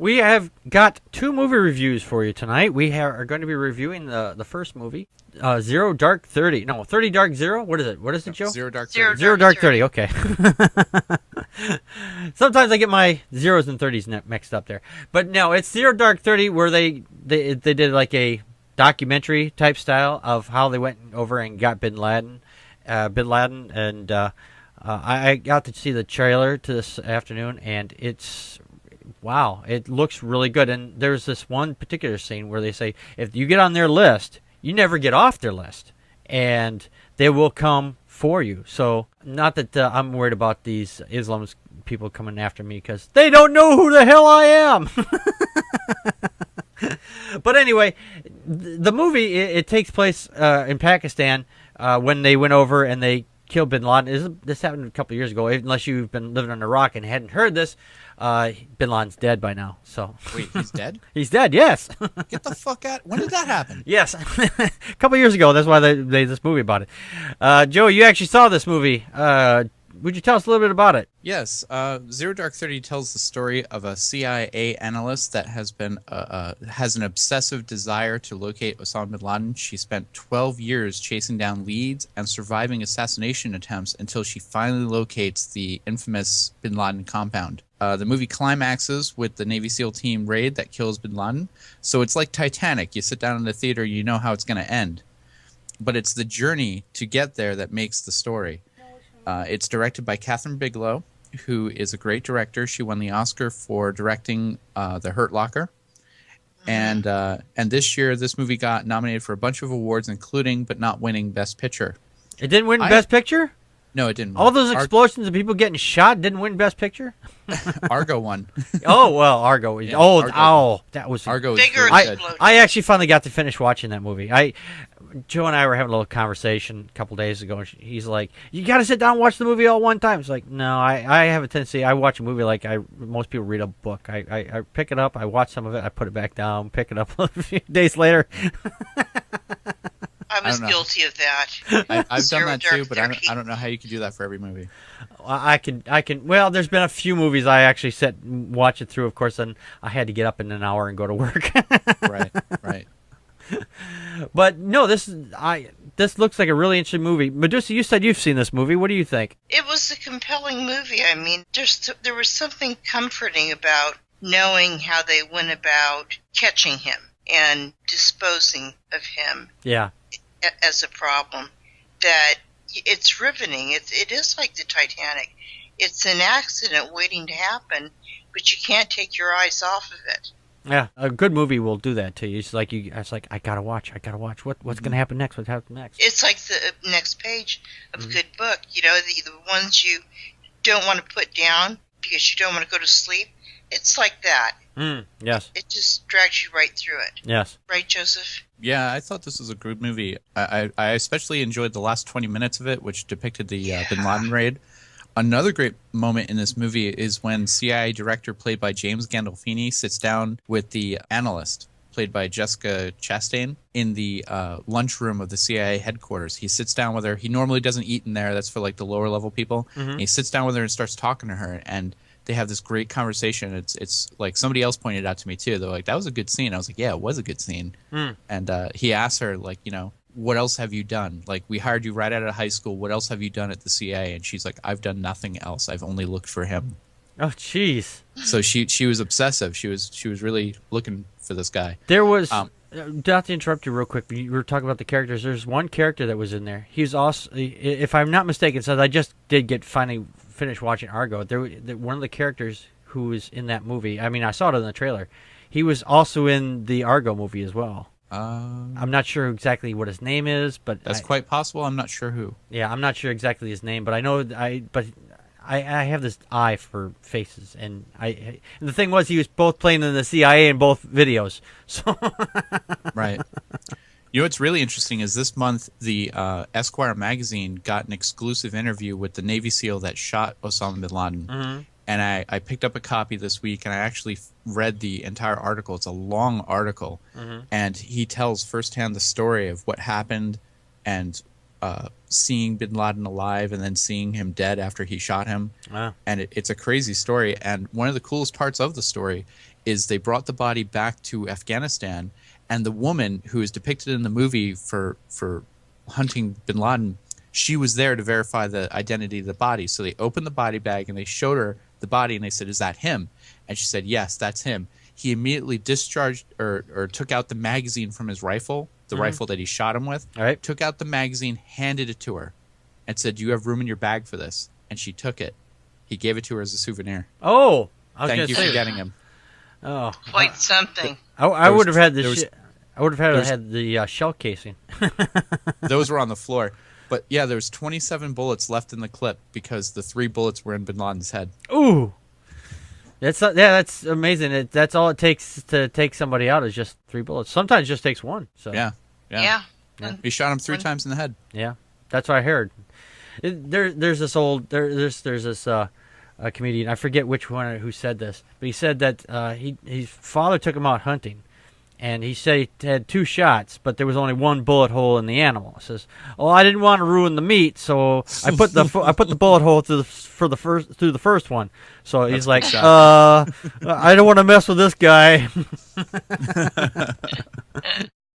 We have got 2 movie reviews for you tonight. We are going to be reviewing the first movie, Zero Dark 30. No, 30 Dark Zero? What is it? What is it, Joe? Zero Dark 30. Zero Dark 30, okay. Sometimes I get my zeros and 30s mixed up there. But no, it's Zero Dark 30 where they did like a documentary type style of how they went over and got Bin Laden. And I got to see the trailer to this afternoon, and it's... Wow, it looks really good. And there's this one particular scene where they say, if you get on their list, you never get off their list. And they will come for you. So, not that I'm worried about these Islam's people coming after me, because they don't know who the hell I am. But anyway, the movie, it takes place in Pakistan when they went over and they killed Bin Laden. This happened a couple of years ago. Unless you've been living under a rock and hadn't heard this, Bin Laden's dead by now. So Wait, he's dead? He's dead, yes. Get the fuck out. When did that happen? Yes. A couple of years ago. That's why they made this movie about it. Joe, you actually saw this movie. Would you tell us a little bit about it? Yes. Zero Dark 30 tells the story of a CIA analyst that has an obsessive desire to locate Osama bin Laden. She spent 12 years chasing down leads and surviving assassination attempts until she finally locates the infamous bin Laden compound. The movie climaxes with the Navy SEAL team raid that kills bin Laden. So it's like Titanic. You sit down in the theater, you know how it's going to end. But it's the journey to get there that makes the story. It's directed by Catherine Bigelow, who is a great director. She won the Oscar for directing The Hurt Locker. And this year, this movie got nominated for a bunch of awards, including, but not winning, Best Picture. It didn't win Best Picture? No, it didn't win. All those explosions and people getting shot didn't win Best Picture? Argo won. Oh, well, Argo. Yeah, Argo. That was... Argo is Bigger good. I actually finally got to finish watching that movie. Joe and I were having a little conversation a couple days ago, and he's like, "You got to sit down and watch the movie all one time." It's like, no, I have a tendency. I watch a movie like most people read a book. I pick it up, I watch some of it, I put it back down, pick it up a few days later. I was guilty of that. I've done that too, but I don't know how you can do that for every movie. I can. Well, there's been a few movies I actually sat and watch it through. Of course, then I had to get up in an hour and go to work. Right. But no, this looks like a really interesting movie. Medusa, you said you've seen this movie. What do you think? It was a compelling movie. I mean, there was something comforting about knowing how they went about catching him and disposing of him. Yeah. As a problem. That it's riveting. It is like the Titanic. It's an accident waiting to happen, but you can't take your eyes off of it. Yeah, a good movie will do that to you. It's like I gotta watch. What's gonna happen next? What happens next? It's like the next page of a good book. You know, the ones you don't want to put down because you don't want to go to sleep. It's like that. Yes. It just drags you right through it. Yes. Right, Joseph? Yeah, I thought this was a good movie. I especially enjoyed the last 20 minutes of it, which depicted the bin Laden raid. Another great moment in this movie is when CIA director played by James Gandolfini sits down with the analyst played by Jessica Chastain in the lunchroom of the CIA headquarters. He sits down with her. He normally doesn't eat in there. That's for like the lower level people. Mm-hmm. He sits down with her and starts talking to her, and they have this great conversation. It's like somebody else pointed out to me too. They're like, "That was a good scene." I was like, "Yeah, it was a good scene." And he asked her, like, you know, what else have you done? Like, we hired you right out of high school. What else have you done at the CIA? And she's like, I've done nothing else. I've only looked for him. Oh, jeez. So she was obsessive. She was really looking for this guy. There was, not to interrupt you real quick, but you were talking about the characters. There's one character that was in there. He's also, if I'm not mistaken, since I just did finally finish watching Argo, one of the characters who was in that movie, I mean, I saw it in the trailer, he was also in the Argo movie as well. I'm not sure exactly what his name is, but that's quite possible. I'm not sure who. Yeah, I'm not sure exactly his name, but I know I have this eye for faces, and the thing was he was both playing in the CIA in both videos. So right. You know what's really interesting is this month the Esquire magazine got an exclusive interview with the Navy SEAL that shot Osama bin Laden. Mm-hmm. And I picked up a copy this week, and I actually read the entire article. It's a long article, and he tells firsthand the story of what happened and seeing bin Laden alive and then seeing him dead after he shot him. Wow. And it's a crazy story. And one of the coolest parts of the story is they brought the body back to Afghanistan, and the woman who is depicted in the movie for hunting bin Laden, she was there to verify the identity of the body. So they opened the body bag and they showed her the body and they said, "Is that him?" And she said, "Yes, that's him." He immediately discharged or took out the magazine from his rifle, the rifle that he shot him with. All right. Took out the magazine, handed it to her, and said, "Do you have room in your bag for this?" And she took it. He gave it to her as a souvenir. Oh, I was Thank gonna you say for getting him. Oh, Quite something. I would have had the there was- I would have had the shell casing. Those were on the floor. But yeah, there's 27 bullets left in the clip because the 3 bullets were in bin Laden's head. Ooh, that's amazing. That's all it takes to take somebody out is just 3 bullets. Sometimes it just takes 1. So Yeah. He shot him 3 times in the head. yeah, that's what I heard. There's this a comedian, I forget which one who said this, but he said that his father took him out hunting, and he said he had 2 shots, but there was only 1 bullet hole in the animal. He says, "Oh, I didn't want to ruin the meat, so I put the bullet hole through the first one." So he's like, "I don't want to mess with this guy."